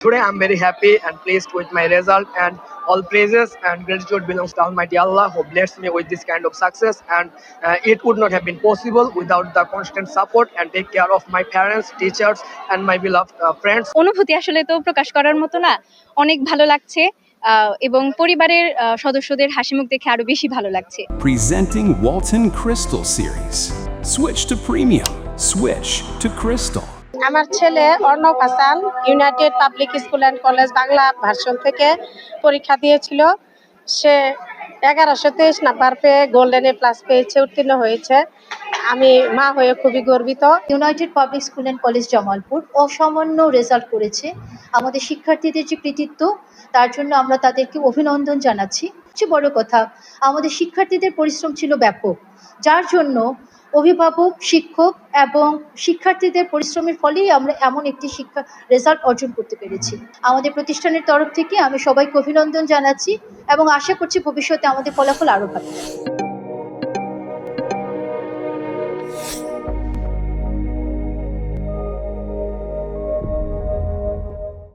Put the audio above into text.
Today I'm very happy and pleased with my result, and all praises and gratitude belongs to Almighty Allah who blessed me with this kind of success, and it would not have been possible without the constant support and take care of my parents, teachers and my beloved friends. অনুভূতি আসলে তো প্রকাশ করার মতো না, অনেক ভালো লাগছে এবং পরিবারের সদস্যদের হাসিমুখ দেখে আরো বেশি ভালো লাগছে। Presenting Walton Crystal Series. Switch to premium. Switch to Crystal. আমার ছেলে Arnab Hasan United public school and college Bangla version থেকে পরীক্ষা দিয়েছিল। সে 1123 নাম্বার পেয়ে গোল্ডেন এ প্লাস পেয়েছে, উত্তীর্ণ হয়েছে। আমি মা হয়ে খুবই গর্বিত। United public school and college Jamalpur অসামান্য রেজাল্ট করেছে। আমাদের শিক্ষার্থীদের যে কৃতিত্ব, তার জন্য আমরা তাদেরকে অভিনন্দন জানাচ্ছি। সবচেয়ে বড় কথা, আমাদের শিক্ষার্থীদের পরিশ্রম ছিল ব্যাপক, যার জন্য অভিভাবক, শিক্ষক এবং শিক্ষার্থীদের পরিশ্রমের ফলেই আমরা এমন একটি শিক্ষা রেজাল্ট অর্জন করতে পেরেছি। আমাদের প্রতিষ্ঠানের তরফ থেকে আমি সবাইকে অভিনন্দন জানাচ্ছি এবং আশা করছি ভবিষ্যতে আমাদের ফলাফল আরও ভালো।